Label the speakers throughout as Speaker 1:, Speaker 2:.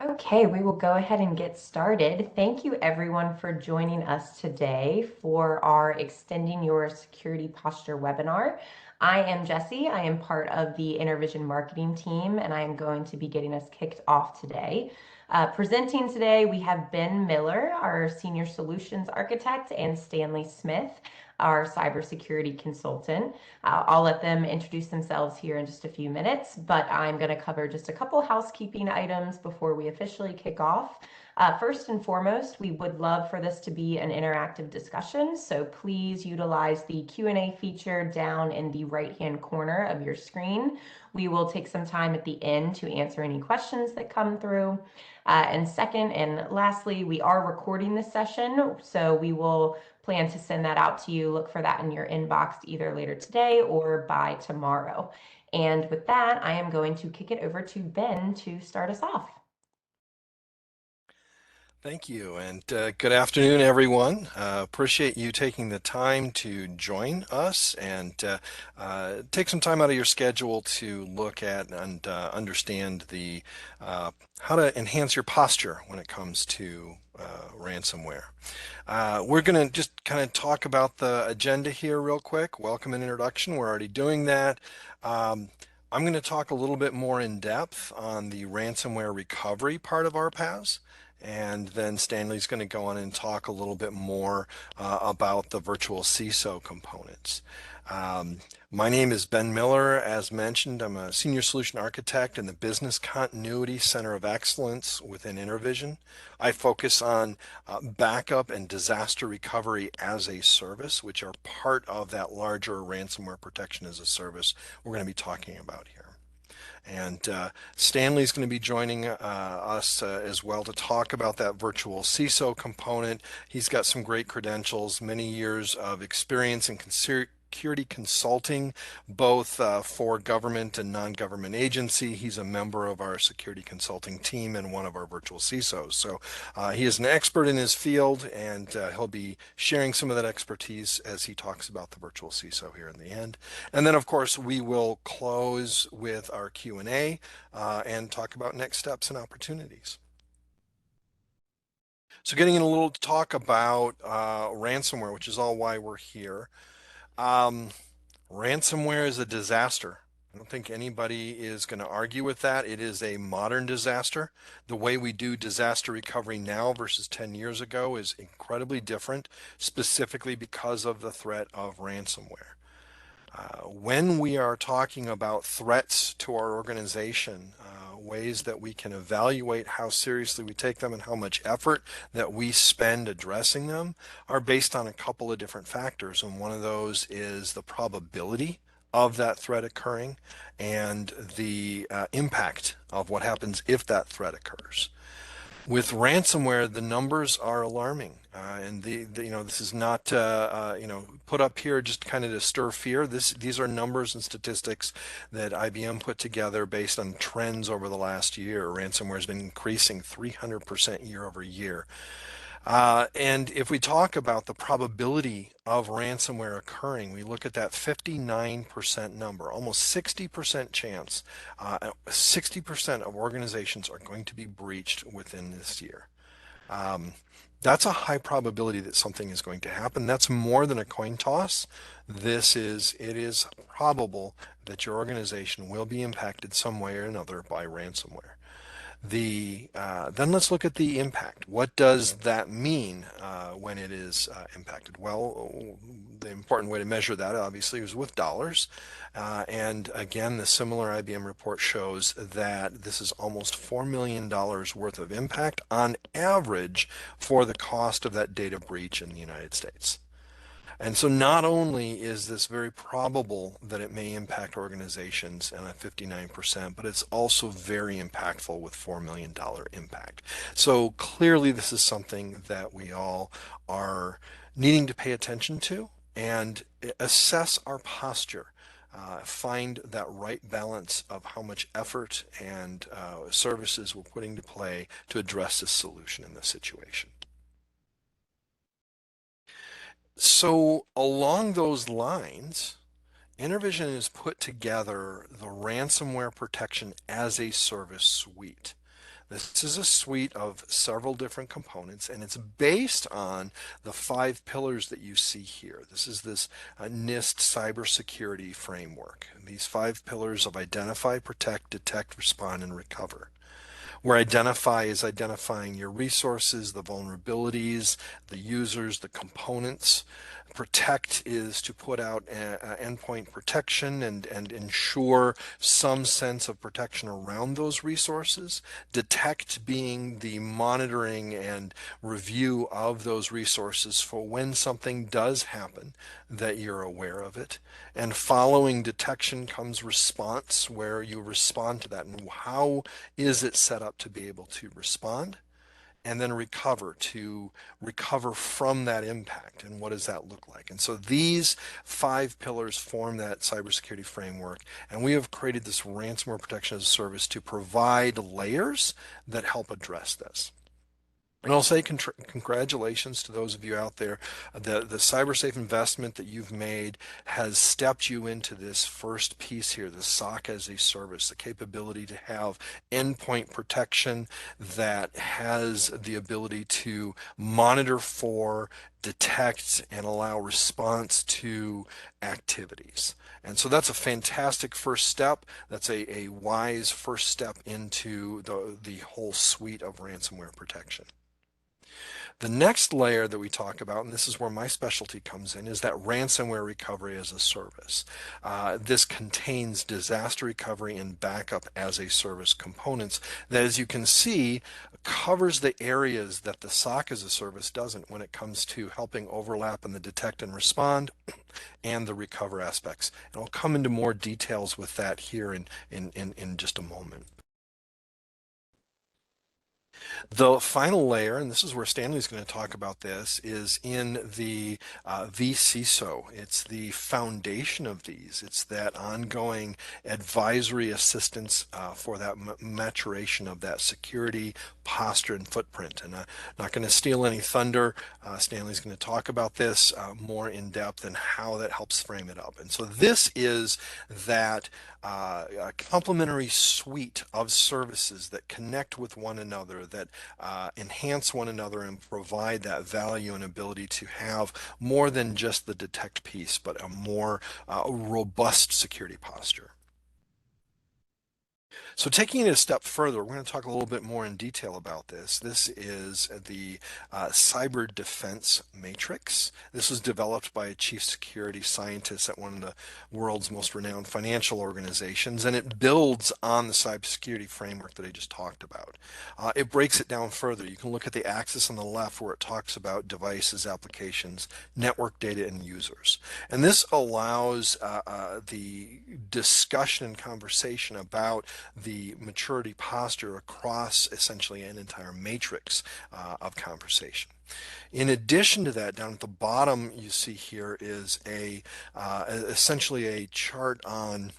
Speaker 1: Okay, we will go ahead and get started. Thank you everyone for joining us today for our Extending Your Security Posture webinar. I am Jessie. I am part of the InterVision marketing team, and I am going to be getting us kicked off today. Presenting today, we have Ben Miller, our Senior Solutions Architect, and Stanley Smith, our cybersecurity consultant. I'll let them introduce themselves here in just a few minutes, but I'm going to cover just a couple housekeeping items before we officially kick off. First and foremost, we would love for this to be an interactive discussion, so please utilize the Q&A feature down in the right-hand corner of your screen. We will take some time at the end to answer any questions that come through. And second and lastly, we are recording this session, so we will plan to send that out to you. Look for that in your inbox either later today or by tomorrow. And with that, I am going to kick it over to Ben to start us off.
Speaker 2: Thank you, and good afternoon, everyone. Appreciate you taking the time to join us and take some time out of your schedule to look at and understand the how to enhance your posture when it comes to ransomware. We're going to just kind of talk about the agenda here real quick. Welcome and introduction. We're already doing that. I'm going to talk a little bit more in depth on the ransomware recovery part of RPaaS. And then Stanley's going to go on and talk a little bit more about the virtual CISO components. My name is Ben Miller. As mentioned, I'm a Senior Solution Architect in the Business Continuity Center of Excellence within InterVision. I focus on backup and disaster recovery as a service, which are part of that larger ransomware protection as a service we're going to be talking about here. And Stanley's going to be joining us as well to talk about that virtual CISO component. He's got some great credentials, many years of experience in security consulting, both for government and non-government agency. He's a member of our security consulting team and one of our virtual CISOs. So he is an expert in his field, and he'll be sharing some of that expertise as he talks about the virtual CISO here in the end. And then, of course, we will close with our Q&A and talk about next steps and opportunities. So getting in a little talk about ransomware, which is all why we're here. Ransomware is a disaster. I don't think anybody is going to argue with that. It is a modern disaster. The way we do disaster recovery now versus 10 years ago is incredibly different, specifically because of the threat of ransomware. When we are talking about threats to our organization, ways that we can evaluate how seriously we take them and how much effort that we spend addressing them are based on a couple of different factors. And one of those is the probability of that threat occurring and the impact of what happens if that threat occurs. With ransomware, the numbers are alarming, and this is not put up here just kind of to stir fear. These are numbers and statistics that IBM put together based on trends over the last year. Ransomware has been increasing 300% year over year. And if we talk about the probability of ransomware occurring, we look at that 59% number, almost 60% chance, 60% of organizations are going to be breached within this year. That's a high probability that something is going to happen. That's more than a coin toss. It is probable that your organization will be impacted some way or another by ransomware. Then let's look at the impact. What does that mean when it is impacted? Well, the important way to measure that obviously is with dollars. And again, the similar IBM report shows that this is almost $4 million worth of impact on average for the cost of that data breach in the United States. And so not only is this very probable that it may impact organizations and at 59%, but it's also very impactful with $4 million impact. So clearly this is something that we all are needing to pay attention to and assess our posture. Find that right balance of how much effort and services we're putting to play to address this solution in this situation. So along those lines, InterVision has put together the ransomware protection as a service suite. This is a suite of several different components, and it's based on the 5 pillars that you see here. This is this NIST cybersecurity framework. These 5 pillars of identify, protect, detect, respond, and recover. Where identify is identifying your resources, the vulnerabilities, the users, the components. Protect is to put out endpoint protection and ensure some sense of protection around those resources. Detect being the monitoring and review of those resources for when something does happen that you're aware of it. And following detection comes response, where you respond to that. And how is it set up to be able to respond? And then recover, to recover from that impact. And what does that look like? And so these 5 pillars form that cybersecurity framework. And we have created this ransomware protection as a service to provide layers that help address this. And I'll say congratulations to those of you out there. The CyberSafe investment that you've made has stepped you into this first piece here, the SOC as a service, the capability to have endpoint protection that has the ability to monitor for, detect, and allow response to activities. And so that's a fantastic first step. That's a wise first step into the whole suite of ransomware protection. The next layer that we talk about, and this is where my specialty comes in, is that ransomware recovery as a service. This contains disaster recovery and backup as a service components that, as you can see, covers the areas that the SOC as a service doesn't when it comes to helping overlap in the detect and respond and the recover aspects. And I'll come into more details with that here in just a moment. The final layer, and this is where Stanley's going to talk about this, is in the vCISO. It's the foundation of these. It's that ongoing advisory assistance for that maturation of that security posture and footprint. And I'm not going to steal any thunder. Stanley's going to talk about this more in depth and how that helps frame it up. And so this is that a complementary suite of services that connect with one another, that enhance one another and provide that value and ability to have more than just the detect piece, but a more robust security posture. So taking it a step further, we're going to talk a little bit more in detail about this. This is the cyber defense matrix. This was developed by a chief security scientist at one of the world's most renowned financial organizations, and it builds on the cybersecurity framework that I just talked about. It breaks it down further. You can look at the axis on the left where it talks about devices, applications, network data, and users. And this allows the discussion and conversation about the maturity posture across essentially an entire matrix of conversation. In addition to that, down at the bottom you see here is essentially a chart on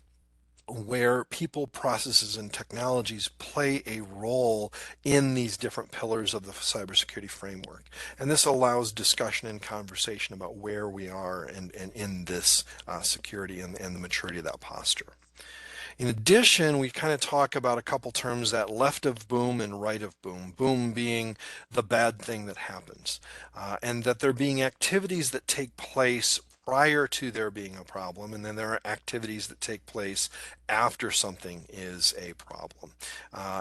Speaker 2: where people, processes, and technologies play a role in these different pillars of the cybersecurity framework. And this allows discussion and conversation about where we are and in this security and the maturity of that posture. In addition, we kind of talk about a couple terms, that left of boom and right of boom. Boom being the bad thing that happens, and that there being activities that take place prior to there being a problem, and then there are activities that take place after something is a problem.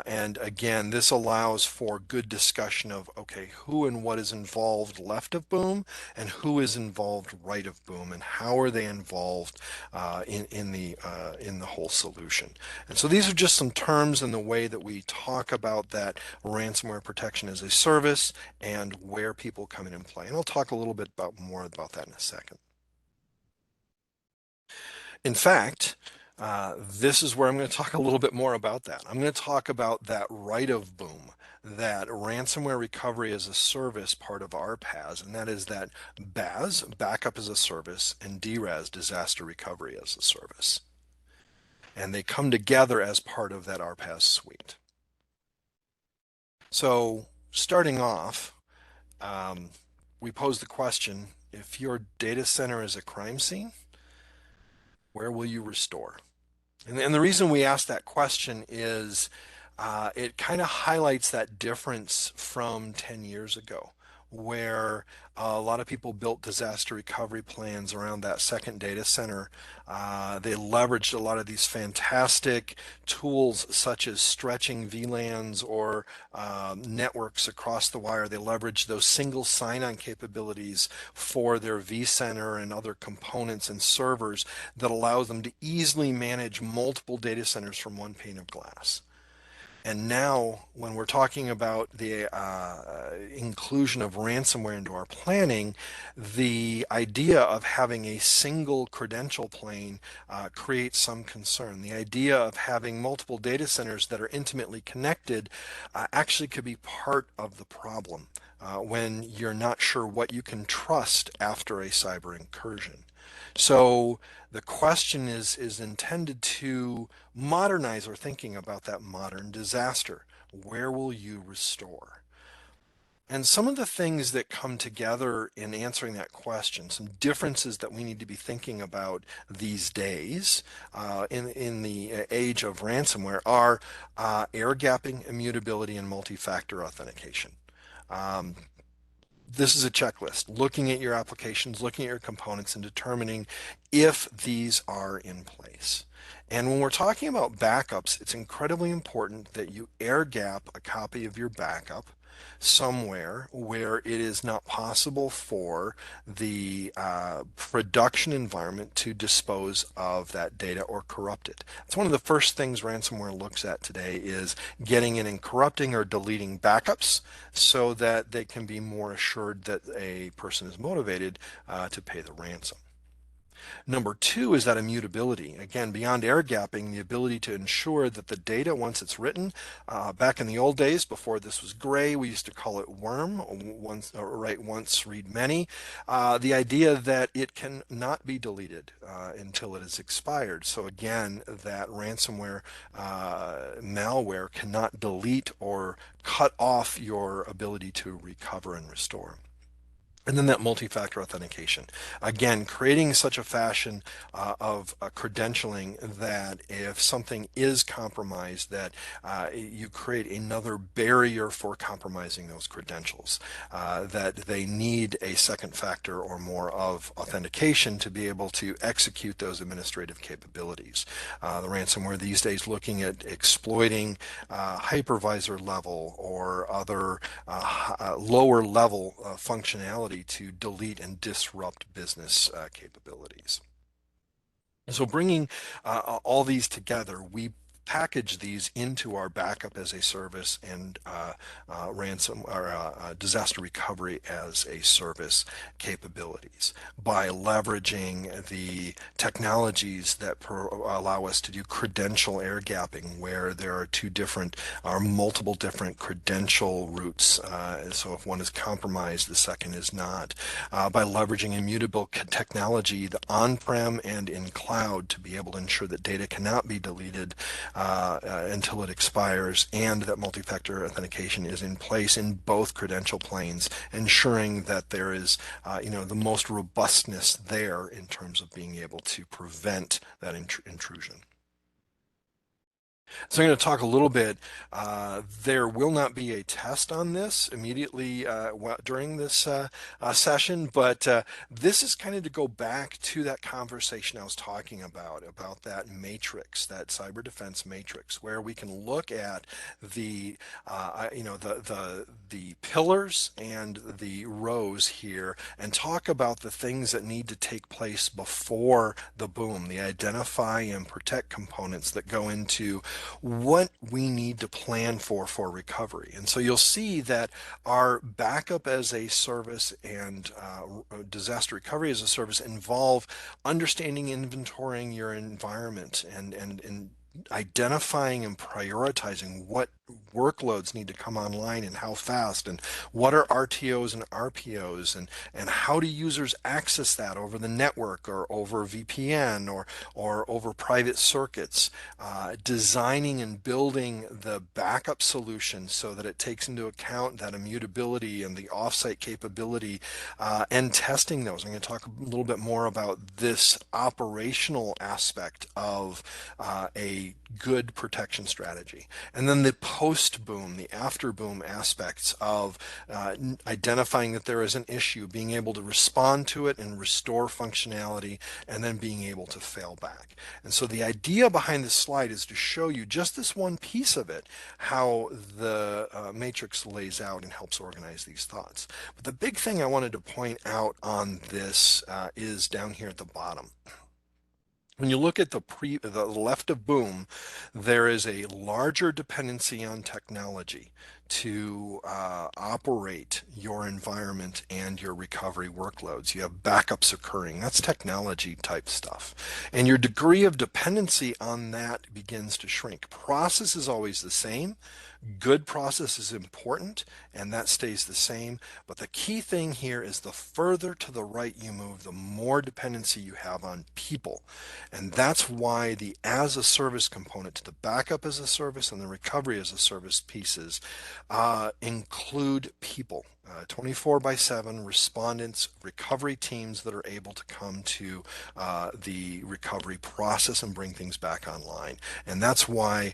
Speaker 2: And again, this allows for good discussion of, okay, who and what is involved left of boom and who is involved right of boom, and how are they involved in the whole solution. And so these are just some terms in the way that we talk about that ransomware protection as a service and where people come in and play. And I'll talk a little bit more about that in a second. In fact, this is where I'm going to talk a little bit more about that. I'm going to talk about that right of boom, that ransomware recovery as a service part of RPaaS, and that is that BAS, backup as a service, and DRAS, disaster recovery as a service. And they come together as part of that RPaaS suite. So starting off, we pose the question, if your data center is a crime scene, where will you restore? And the reason we ask that question is it kind of highlights that difference from 10 years ago, where a lot of people built disaster recovery plans around that second data center. They leveraged a lot of these fantastic tools such as stretching VLANs or networks across the wire. They leveraged those single sign-on capabilities for their vCenter and other components and servers that allows them to easily manage multiple data centers from one pane of glass. And now, when we're talking about the inclusion of ransomware into our planning, the idea of having a single credential plane creates some concern. The idea of having multiple data centers that are intimately connected actually could be part of the problem when you're not sure what you can trust after a cyber incursion. So the question is intended to modernize our thinking about that modern disaster. Where will you restore? And some of the things that come together in answering that question, some differences that we need to be thinking about these days in the age of ransomware are air gapping, immutability, and multi-factor authentication. Um, this is a checklist, looking at your applications, looking at your components, and determining if these are in place. And when we're talking about backups, it's incredibly important that you air gap a copy of your backup somewhere where it is not possible for the production environment to dispose of that data or corrupt it. It's one of the first things ransomware looks at today is getting in and corrupting or deleting backups so that they can be more assured that a person is motivated to pay the ransom. Number two is that immutability. Again, beyond air gapping, the ability to ensure that the data, once it's written, back in the old days, before this was gray, we used to call it worm, once, write once, read many. The idea that it can not be deleted until it is expired. So again, that ransomware malware cannot delete or cut off your ability to recover and restore. And then that multi-factor authentication. Again, creating such a fashion of credentialing that if something is compromised, that you create another barrier for compromising those credentials, that they need a second factor or more of authentication to be able to execute those administrative capabilities. The ransomware these days looking at exploiting hypervisor level or other lower level functionality to delete and disrupt business capabilities. So bringing all these together, we package these into our backup as a service and ransom or disaster recovery as a service capabilities by leveraging the technologies that allow us to do credential air gapping, where there are two different or multiple different credential routes. So if one is compromised, the second is not. By leveraging immutable technology, the on-prem and in cloud, to be able to ensure that data cannot be deleted until it expires, and that multi-factor authentication is in place in both credential planes, ensuring that there is, the most robustness there in terms of being able to prevent that intrusion. So I'm going to talk a little bit. There will not be a test on this immediately during this session, but this is kind of to go back to that conversation I was talking about that matrix, that cyber defense matrix, where we can look at the, the pillars and the rows here and talk about the things that need to take place before the boom, the identify and protect components that go into what we need to plan for recovery. And so you'll see that our backup as a service and disaster recovery as a service involve understanding, inventorying your environment and identifying and prioritizing what workloads need to come online and how fast, and what are RTOs and RPOs, and how do users access that over the network or over VPN or over private circuits, designing and building the backup solution so that it takes into account that immutability and the offsite capability, and testing those. I'm going to talk a little bit more about this operational aspect of a good protection strategy. And then the post boom, the after boom aspects of identifying that there is an issue, being able to respond to it and restore functionality, and then being able to fail back. And so the idea behind this slide is to show you just this one piece of it, how the matrix lays out and helps organize these thoughts. But the big thing I wanted to point out on this is down here at the bottom. When you look at the left of boom, there is a larger dependency on technology to operate your environment and your recovery workloads. You have backups occurring. That's technology type stuff. And your degree of dependency on that begins to shrink. Process is always the same. Good process is important, and that stays the same. But the key thing here is the further to the right you move, the more dependency you have on people. And that's why the as a service component to the backup as a service and the recovery as a service pieces include people. 24/7 respondents, recovery teams that are able to come to the recovery process and bring things back online. And that's why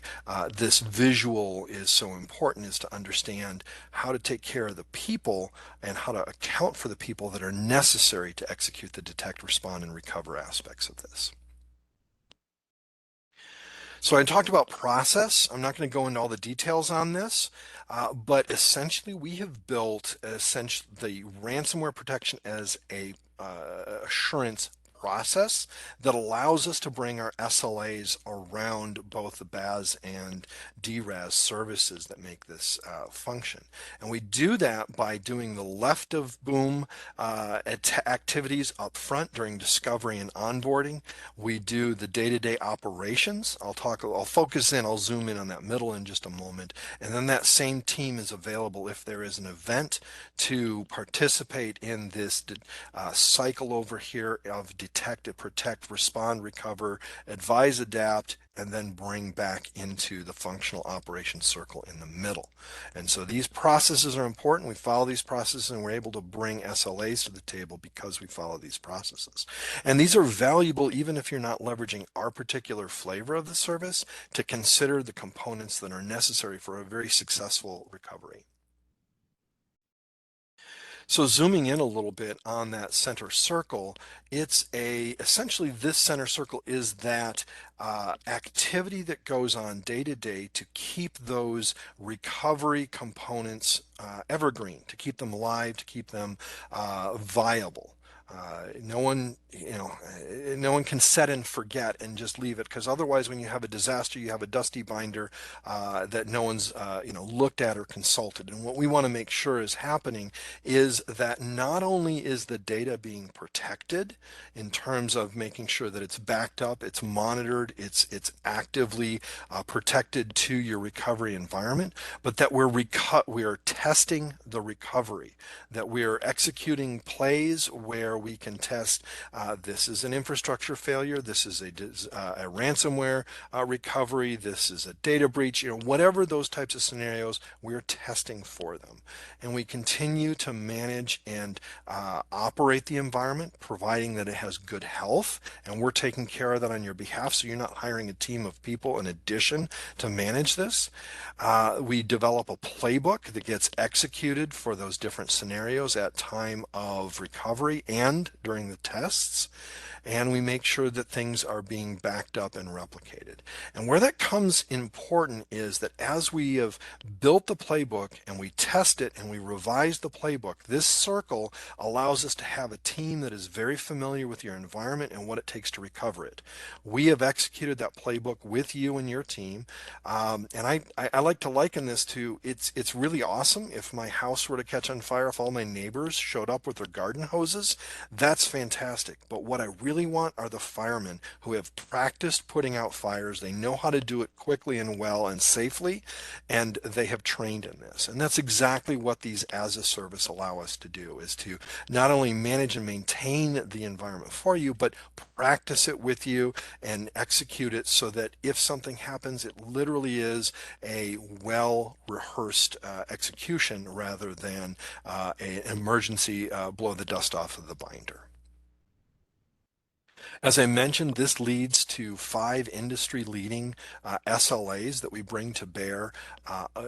Speaker 2: this visual is so important, is to understand how to take care of the people and how to account for the people that are necessary to execute the detect, respond, and recover aspects of this. So I talked about process. I'm not going to go into all the details on this, but essentially we have built the ransomware protection as a assurance process that allows us to bring our SLAs around both the BAS and DRAS services that make this function. And we do that by doing the left of boom activities up front during discovery and onboarding. We do the day-to-day operations. I'll zoom in on that middle in just a moment. And then that same team is available if there is an event to participate in this cycle over here of detect, protect, respond, recover, advise, adapt, and then bring back into the functional operations circle in the middle. And so these processes are important. We follow these processes and we're able to bring SLAs to the table because we follow these processes. And these are valuable even if you're not leveraging our particular flavor of the service, to consider the components that are necessary for a very successful recovery. So zooming in a little bit on that center circle, essentially this center circle is that activity that goes on day to day to keep those recovery components evergreen, to keep them alive, to keep them viable. No one, no one can set and forget and just leave it, because otherwise, when you have a disaster, you have a dusty binder that no one's, looked at or consulted. And what we want to make sure is happening is that not only is the data being protected in terms of making sure that it's backed up, it's monitored, it's actively protected to your recovery environment, but that we are testing the recovery, that we are executing plays where we can test this is an infrastructure failure, this is a ransomware recovery, this is a data breach, whatever those types of scenarios, we're testing for them. And we continue to manage and operate the environment, providing that it has good health, and we're taking care of that on your behalf, so you're not hiring a team of people in addition to manage this. We develop a playbook that gets executed for those different scenarios at time of recovery and during the tests. And we make sure that things are being backed up and replicated. And where that comes important is that as we have built the playbook and we test it and we revise the playbook, this circle allows us to have a team that is very familiar with your environment and what it takes to recover it. We have executed that playbook with you and your team. And I like to liken this to, it's really awesome if my house were to catch on fire, if all my neighbors showed up with their garden hoses That's fantastic. But what I really want are the firemen who have practiced putting out fires. They know how to do it quickly and well and safely, and they have trained in this. And that's exactly what these as a service allow us to do, is to not only manage and maintain the environment for you, but practice it with you and execute it so that if something happens, it literally is a well rehearsed execution rather than an emergency blow the dust off of the binder. As I mentioned, this leads to 5 industry-leading SLAs that we bring to bear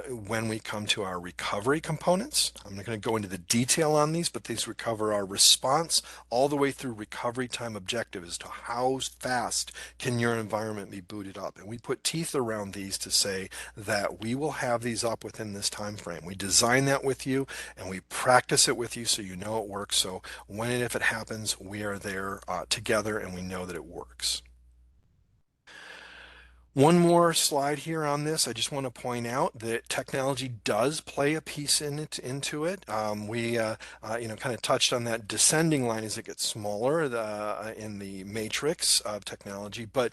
Speaker 2: when we come to our recovery components. I'm not going to go into the detail on these, but these recover our response all the way through recovery time objective as to how fast can your environment be booted up. And we put teeth around these to say that we will have these up within this time frame. We design that with you and we practice it with you so you know it works. So when and if it happens, we are there together and we know that it works. One more slide here on this. I just want to point out that technology does play a piece into it. We kind of touched on that descending line as it gets smaller in the matrix of technology. But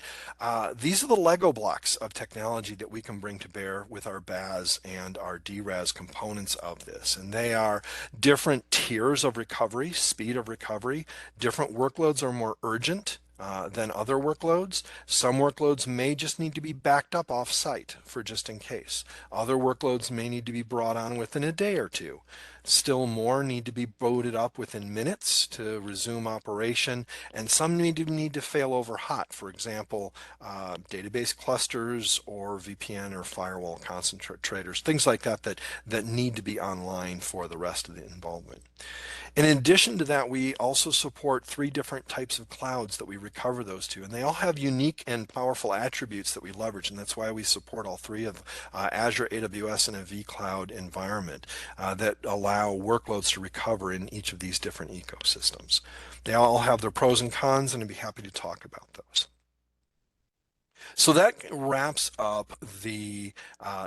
Speaker 2: these are the Lego blocks of technology that we can bring to bear with our BAS and our DRAS components of this. And they are different tiers of recovery, speed of recovery. Different workloads are more urgent than other workloads. Some workloads may just need to be backed up off-site for just in case. Other workloads may need to be brought on within a day or two. Still more need to be booted up within minutes to resume operation, and some need to fail over hot. For example, database clusters or VPN or firewall concentrators, things like that need to be online for the rest of the involvement. In addition to that, we also support 3 different types of clouds that we recover those to, and they all have unique and powerful attributes that we leverage, and that's why we support all 3 of Azure, AWS, and a vCloud environment that allow workloads to recover in each of these different ecosystems. They all have their pros and cons, and I'd be happy to talk about those. So that wraps up the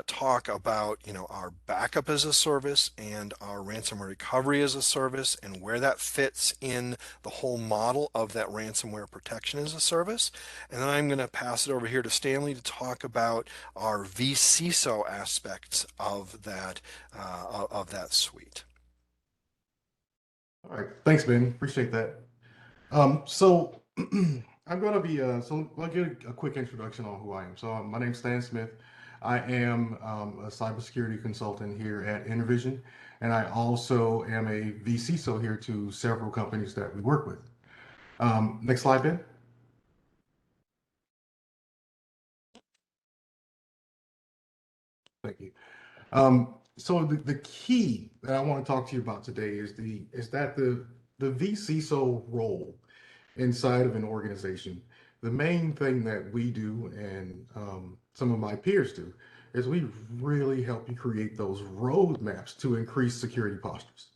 Speaker 2: talk about, our backup as a service and our ransomware recovery as a service and where that fits in the whole model of that ransomware protection as a service. And then I'm going to pass it over here to Stanley to talk about our vCISO aspects of that suite.
Speaker 3: All right, thanks, Ben. Appreciate that. So I'm going to be so I'll give a quick introduction on who I am. So my name's Stan Smith. I am a cybersecurity consultant here at InterVision, and I also am a vCISO here to several companies that we work with. Next slide, Ben. Thank you. So the key that I want to talk to you about today is the vCISO role inside of an organization. The main thing that we do and some of my peers do is we really help you create those roadmaps to increase security postures.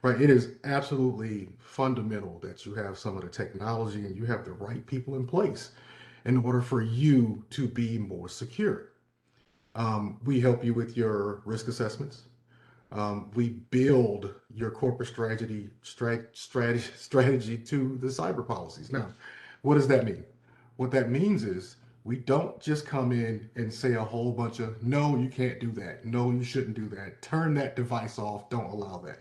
Speaker 3: Right? It is absolutely fundamental that you have some of the technology and you have the right people in place in order for you to be more secure. We help you with your risk assessments. We build your corporate strategy to the cyber policies. Now, what does that mean? What that means is we don't just come in and say a whole bunch of, no, you can't do that. No, you shouldn't do that. Turn that device off. Don't allow that,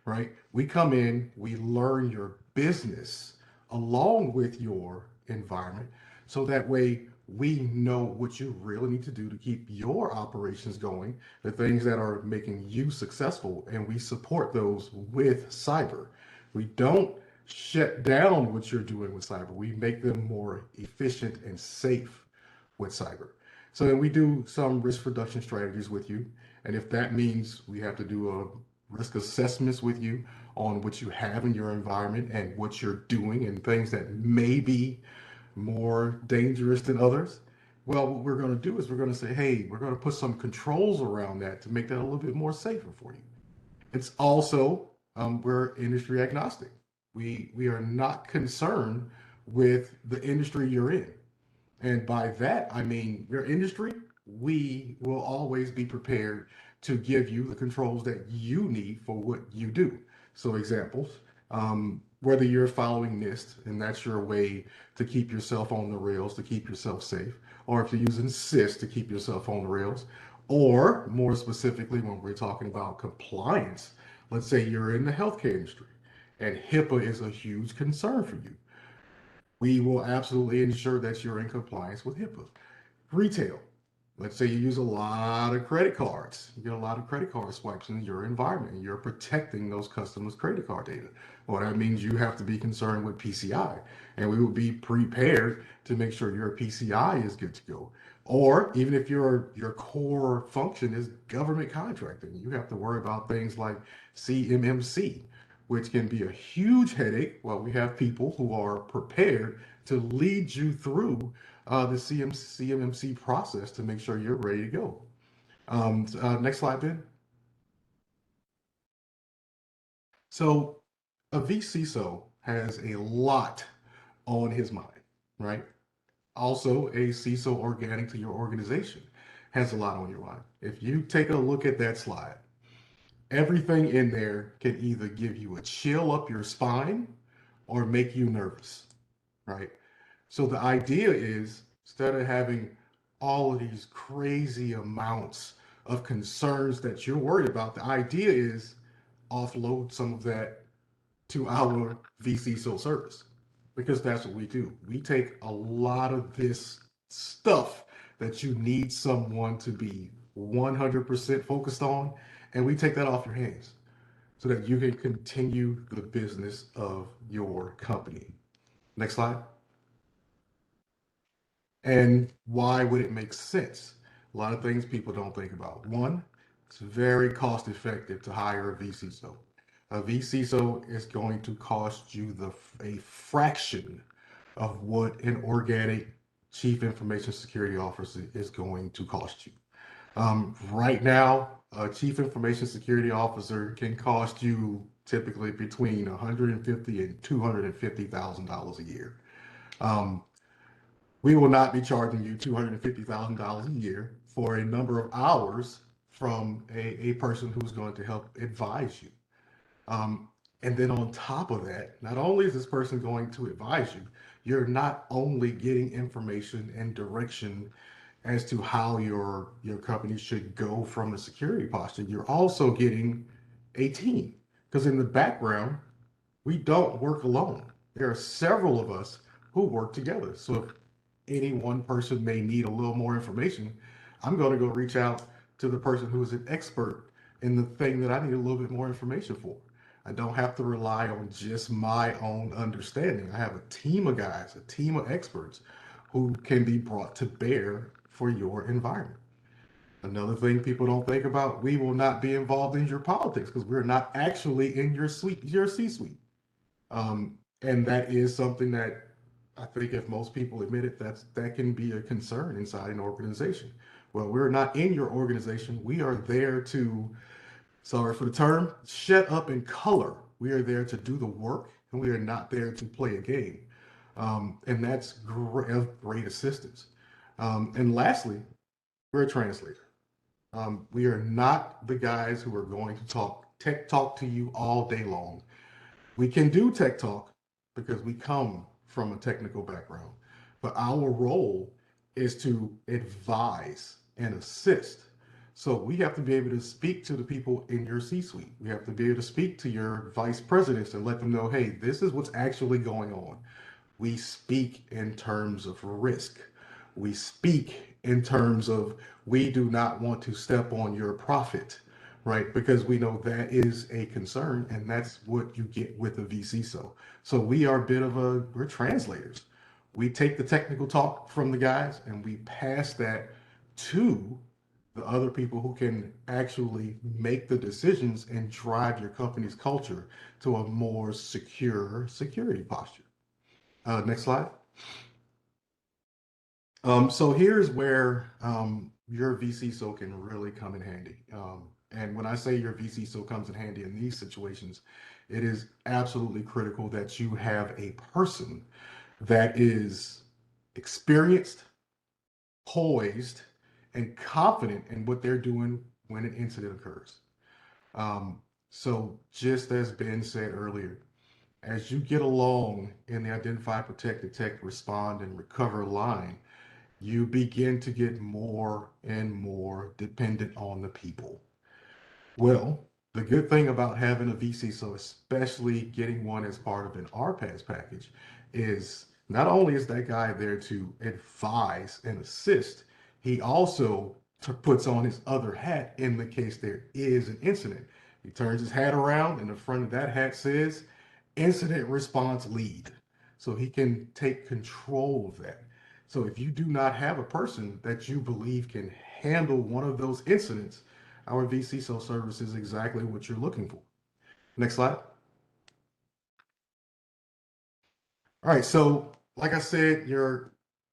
Speaker 3: right? We come in, we learn your business along with your environment. So that way we know what you really need to do to keep your operations going, the things that are making you successful, and we support those with cyber. We don't shut down what you're doing with cyber. We make them more efficient and safe with cyber. So then we do some risk reduction strategies with you. And if that means we have to do a risk assessments with you on what you have in your environment and what you're doing and things that may be more dangerous than others, well, what we're going to do is we're going to say, hey, we're going to put some controls around that to make that a little bit more safer for you. It's also, we're industry agnostic. We are not concerned with the industry you're in. And by that, I mean your industry, we will always be prepared to give you the controls that you need for what you do. So examples, whether you're following NIST and that's your way to keep yourself on the rails, to keep yourself safe, or if you're using SIS to keep yourself on the rails, or more specifically, when we're talking about compliance, let's say you're in the healthcare industry and HIPAA is a huge concern for you. We will absolutely ensure that you're in compliance with HIPAA. Retail. Let's say you use a lot of credit cards. You get a lot of credit card swipes in your environment. You're protecting those customers' credit card data. Well, that means you have to be concerned with PCI, and we will be prepared to make sure your PCI is good to go. Or even if your core function is government contracting, you have to worry about things like CMMC, which can be a huge headache. Well, we have people who are prepared to lead you through the CMMC process to make sure you're ready to go. Next slide, Ben. So a vCISO has a lot on his mind, right? Also, a CISO organic to your organization has a lot on your mind. If you take a look at that slide, everything in there can either give you a chill up your spine or make you nervous, right? So the idea is instead of having all of these crazy amounts of concerns that you're worried about, the idea is offload some of that to our vCISO service because that's what we do. We take a lot of this stuff that you need someone to be 100% focused on, and we take that off your hands so that you can continue the business of your company. Next slide. And why would it make sense? A lot of things people don't think about. One, it's very cost effective to hire a vCISO. A vCISO is going to cost you a fraction of what an organic chief information security officer is going to cost you. Right now, a chief information security officer can cost you typically between $150,000 and $250,000 a year. Um, we will not be charging you $250,000 a year for a number of hours from a person who's going to help advise you. Um, and then on top of that, not only is this person going to advise you, you're not only getting information and direction as to how your company should go from a security posture, you're also getting a team. Because in the background, we don't work alone. There are several of us who work together. So if any one person may need a little more information, I'm going to go reach out to the person who is an expert in the thing that I need a little bit more information for. I don't have to rely on just my own understanding. I have a team of guys, a team of experts who can be brought to bear for your environment. Another thing people don't think about, we will not be involved in your politics because we're not actually in your C-suite. And that is something that I think if most people admit it, that can be a concern inside an organization. Well, we're not in your organization. We are there to, sorry for the term, shut up and color. We are there to do the work, and we are not there to play a game. And that's of great assistance. And lastly, we're a translator. We are not the guys who are going to tech talk to you all day long. We can do tech talk because we come from a technical background, but our role is to advise and assist. So we have to be able to speak to the people in your C-suite. We have to be able to speak to your vice presidents and let them know, hey, this is what's actually going on. We speak in terms of risk. We speak in terms of we do not want to step on your profit, right? Because we know that is a concern, and that's what you get with a vCISO. So we are a bit of we're translators. We take the technical talk from the guys and we pass that to the other people who can actually make the decisions and drive your company's culture to a more secure security posture. Next slide. So here's where your vCISO can really come in handy. And when I say your vCISO comes in handy in these situations, it is absolutely critical that you have a person that is experienced, poised, and confident in what they're doing when an incident occurs. So just as Ben said earlier, as you get along in the identify, protect, detect, respond, and recover line, you begin to get more and more dependent on the people. Well, the good thing about having a VC, so especially getting one as part of an RPaaS package, is not only is that guy there to advise and assist, he also puts on his other hat in the case there is an incident. He turns his hat around, and the front of that hat says incident response lead. So he can take control of that. So if you do not have a person that you believe can handle one of those incidents, our vCISO service is exactly what you're looking for. Next slide. All right, so like I said,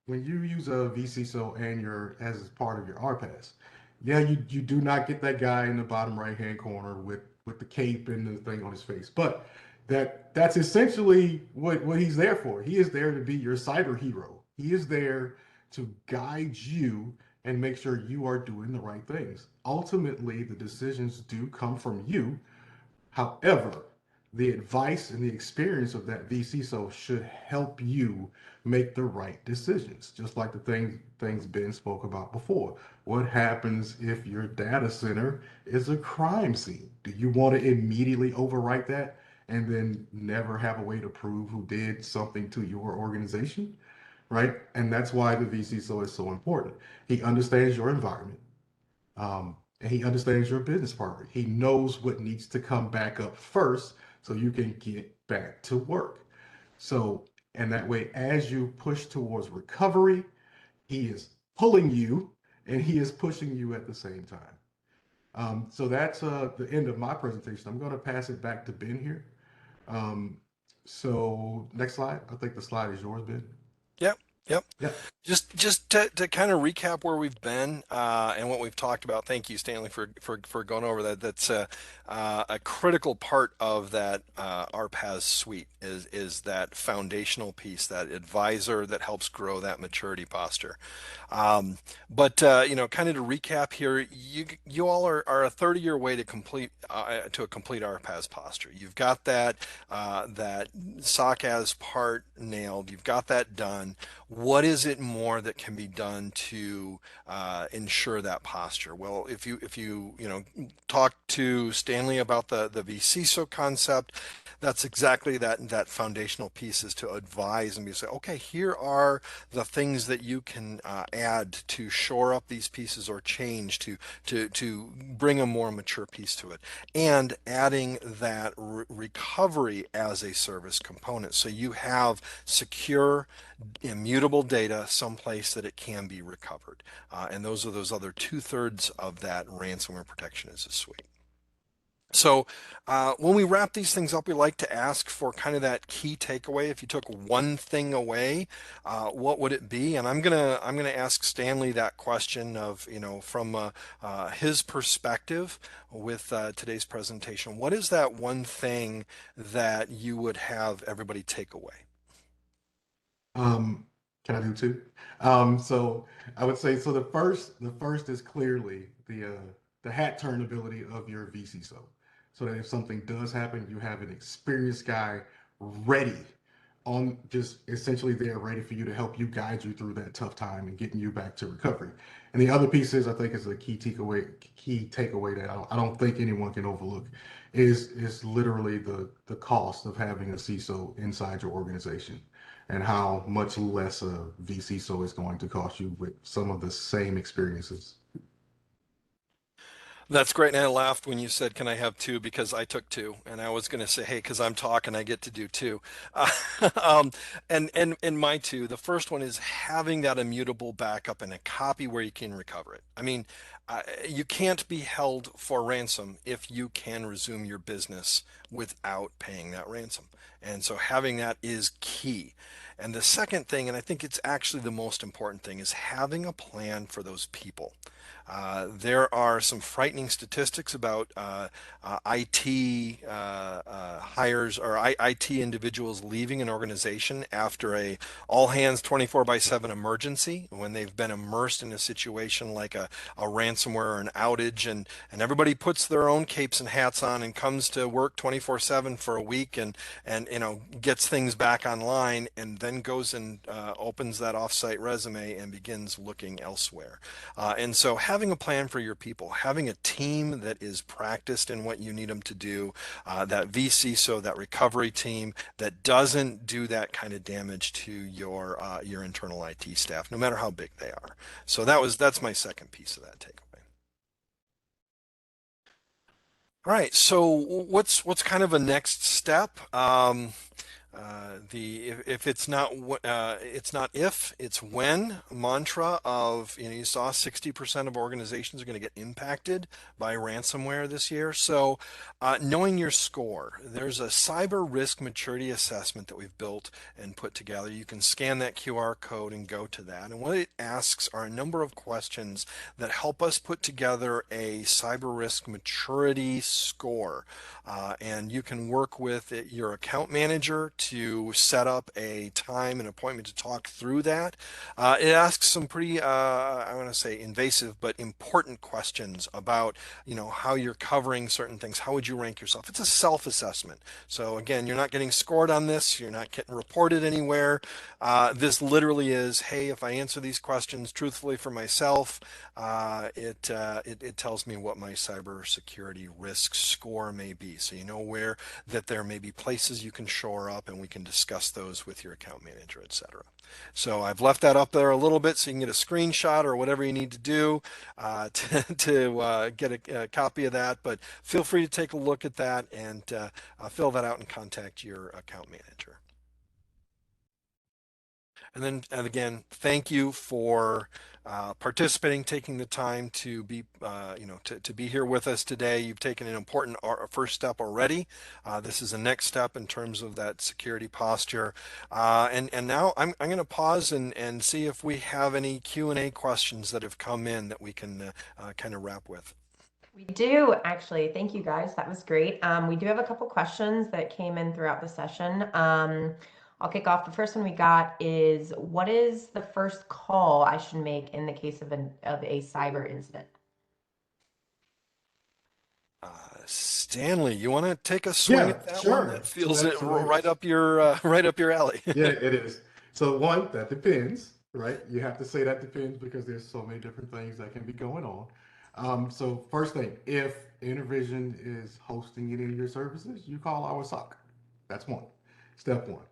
Speaker 3: when you use a vCISO and your as part of your RPaaS, yeah, you do not get that guy in the bottom right hand corner with the cape and the thing on his face, but that's essentially what he's there for. He is there to be your cyber hero. He is there to guide you and make sure you are doing the right things. Ultimately, the decisions do come from you. However, the advice and the experience of that VCSO should help you make the right decisions, just like the things Ben spoke about before. What happens if your data center is a crime scene? Do you want to immediately overwrite that and then never have a way to prove who did something to your organization? Right? And that's why the VCSO is so important. He understands your environment. And he understands your business partner. He knows what needs to come back up first so you can get back to work. So, and that way, as you push towards recovery, he is pulling you and he is pushing you at the same time. So that's the end of my presentation. I'm going to pass it back to Ben here. Um, so next slide. I think the slide is yours, Ben.
Speaker 2: Yep. Yep.
Speaker 3: Yeah.
Speaker 2: Just to kind of recap where we've been and what we've talked about. Thank you, Stanley, for going over that. That's a critical part of that RPaaS suite is that foundational piece, that advisor that helps grow that maturity posture. But you know, kind of to recap here, you all are a 30-year way to complete to a complete RPaaS posture. You've got that SOC as part nailed. You've got that done. What is it more that can be done to ensure that posture? Well, if you know talk to Stanley about the vCISO concept, that's exactly that foundational piece is to advise and be say, okay, here are the things that you can add to shore up these pieces or change to bring a more mature piece to it, and adding that recovery as a service component, so you have secure immutable data someplace that it can be recovered. And those are those other 2/3 of that ransomware protection as a suite. So when we wrap these things up, we like to ask for kind of that key takeaway. If you took one thing away, what would it be? And I'm gonna ask Stanley that question of, you know, from his perspective with today's presentation. What is that one thing that you would have everybody take away?
Speaker 3: Um, can I do two? So I would say so. The first is clearly the hat turn ability of your VCSO, so that if something does happen, you have an experienced guy ready, on just essentially there, ready for you to help you guide you through that tough time and getting you back to recovery. And the other piece is, I think, is a key takeaway that I don't think anyone can overlook is literally the cost of having a CISO inside your organization and how much less a vCISO is going to cost you with some of the same experiences.
Speaker 2: That's great. And I laughed when you said, "Can I have two?" Because I took two, and I was going to say, "Hey, because I'm talking, I get to do two." Uh, um, and my two. The first one is having that immutable backup and a copy where you can recover it. I mean, you can't be held for ransom if you can resume your business without paying that ransom. And so having that is key. And the second thing, and I think it's actually the most important thing, is having a plan for those people. There are some frightening statistics about IT hires or IT individuals leaving an organization after a all hands 24/7 emergency when they've been immersed in a situation like a ransomware or an outage, and everybody puts their own capes and hats on and comes to work 24/7 for a week and gets things back online and then goes and opens that offsite resume and begins looking elsewhere. And so having a plan for your people, having a team that is practiced in what you need them to do, that VCSO, that recovery team that doesn't do that kind of damage to your internal IT staff, no matter how big they are. So that's my second piece of that takeaway. All right, so what's kind of a next step? If it's not it's not if, it's when mantra of, you saw 60% of organizations are going to get impacted by ransomware this year. So knowing your score, there's a cyber risk maturity assessment that we've built and put together. You can scan that QR code and go to that. And what it asks are a number of questions that help us put together a cyber risk maturity score. And you can work with your account manager to set up a time and appointment to talk through that. It asks some pretty, I want to say invasive, but important questions about, how you're covering certain things. How would you rank yourself? It's a self-assessment. So again, you're not getting scored on this. You're not getting reported anywhere. This literally is, hey, if I answer these questions truthfully for myself, it tells me what my cybersecurity risk score may be. So you know where that there may be places you can shore up, and we can discuss those with your account manager, etc. So I've left that up there a little bit so you can get a screenshot or whatever you need to do to get a copy of that. But feel free to take a look at that and fill that out and contact your account manager. And again, thank you for participating, taking the time to be, to be here with us today. You've taken an important first step already. This is the next step in terms of that security posture. And now I'm going to pause and see if we have any Q&A questions that have come in that we can kind of wrap with.
Speaker 1: We do actually. Thank you guys. That was great. We do have a couple questions that came in throughout the session. I'll kick off. The first one we got is, what is the first call I should make in the case of a cyber incident?
Speaker 2: Stanley, you want to take a swing at that one?
Speaker 3: Sure.
Speaker 2: That feels
Speaker 3: So
Speaker 2: it right up your right up your alley.
Speaker 3: yeah, it is. So one, that depends, right? You have to say that depends because there's so many different things that can be going on. So first thing, if InterVision is hosting any of your services, you call our SOC. That's one. Step one.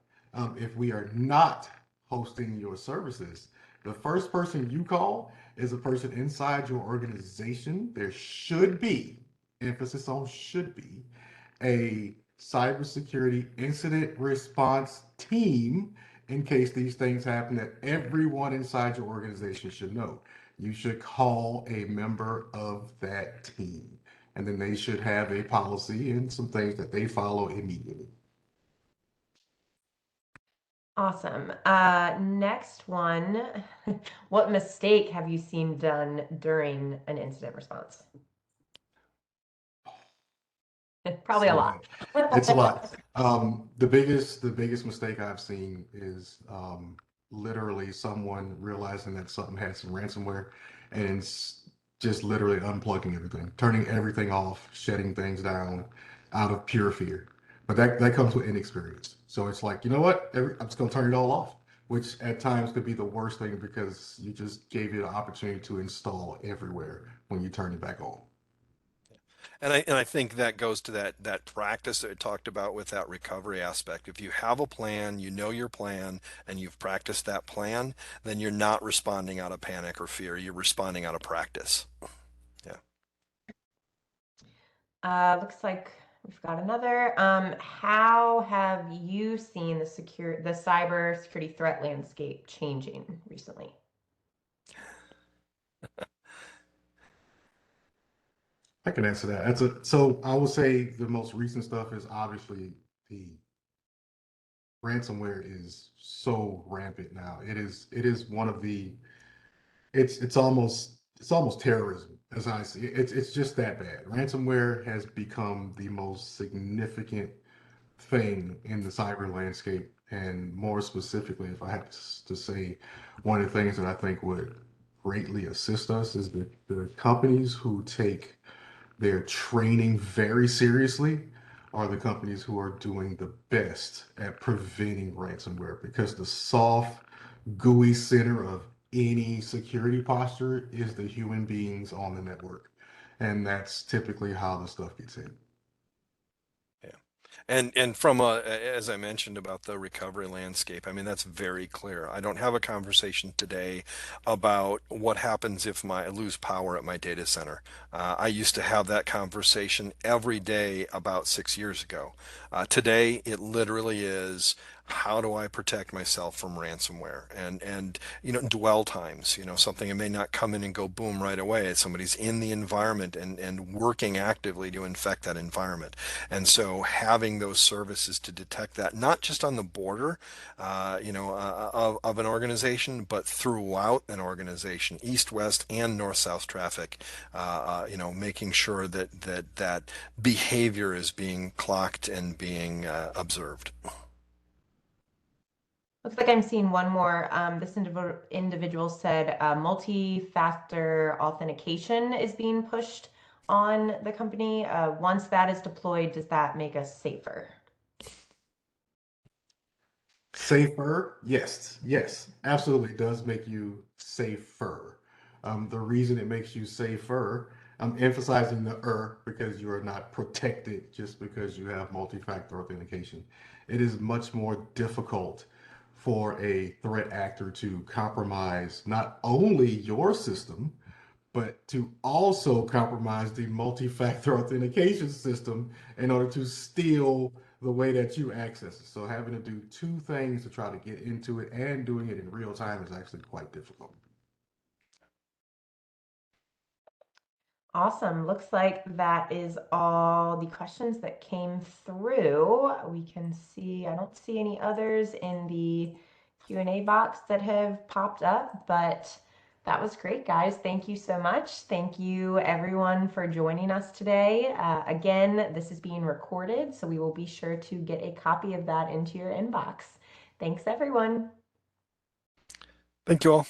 Speaker 3: If we are not hosting your services, the first person you call is a person inside your organization. There should be, emphasis on should be, a cybersecurity incident response team in case these things happen that everyone inside your organization should know. You should call a member of that team, and then they should have a policy and some things that they follow immediately.
Speaker 1: Awesome. Next one. What mistake have you seen done during an incident response? Probably a lot.
Speaker 3: It's a lot. The biggest mistake I've seen is literally someone realizing that something had some ransomware and just literally unplugging everything, turning everything off, shutting things down out of pure fear. But that comes with inexperience. So it's like, you know what? I'm just gonna turn it all off, which at times could be the worst thing because you just gave it an opportunity to install everywhere when you turn it back on.
Speaker 2: And I think that goes to that practice that I talked about with that recovery aspect. If you have a plan, you know your plan, and you've practiced that plan, then you're not responding out of panic or fear. You're responding out of practice. Yeah.
Speaker 1: Looks like we've got another. How have you seen the cyber security threat landscape changing recently?
Speaker 3: I can answer that. So I will say the most recent stuff is obviously the ransomware is so rampant now. It is one of the it's almost terrorism as I see it. It's just that bad. Ransomware has become the most significant thing in the cyber landscape. And more specifically, if I had to say, one of the things that I think would greatly assist us is the companies who take their training very seriously are the companies who are doing the best at preventing ransomware, because the soft, gooey center of any security posture is the human beings on the network. And that's typically how the stuff gets in.
Speaker 2: Yeah. And from as I mentioned about the recovery landscape, I mean, that's very clear. I don't have a conversation today about what happens if I lose power at my data center. I used to have that conversation every day about 6 years ago. Today, it literally is, how do I protect myself from ransomware? And dwell times, something that may not come in and go boom right away. Somebody's in the environment and working actively to infect that environment. And so having those services to detect that, not just on the border, of an organization, but throughout an organization, east, west, and north, south traffic, making sure that behavior is being clocked and being observed.
Speaker 1: Looks like I'm seeing one more. This individual said multi-factor authentication is being pushed on the company. Once that is deployed, does that make us safer?
Speaker 3: Safer, yes, yes, absolutely does make you safer. The reason it makes you safer, I'm emphasizing the because you are not protected just because you have multi-factor authentication. It is much more difficult for a threat actor to compromise not only your system, but to also compromise the multi-factor authentication system in order to steal the way that you access it. So having to do two things to try to get into it and doing it in real time is actually quite difficult.
Speaker 1: Awesome. Looks like that is all the questions that came through. We can see, I don't see any others in the Q&A box that have popped up, but that was great, guys. Thank you so much. Thank you, everyone, for joining us today. Again, this is being recorded, so we will be sure to get a copy of that into your inbox. Thanks, everyone.
Speaker 2: Thank you all.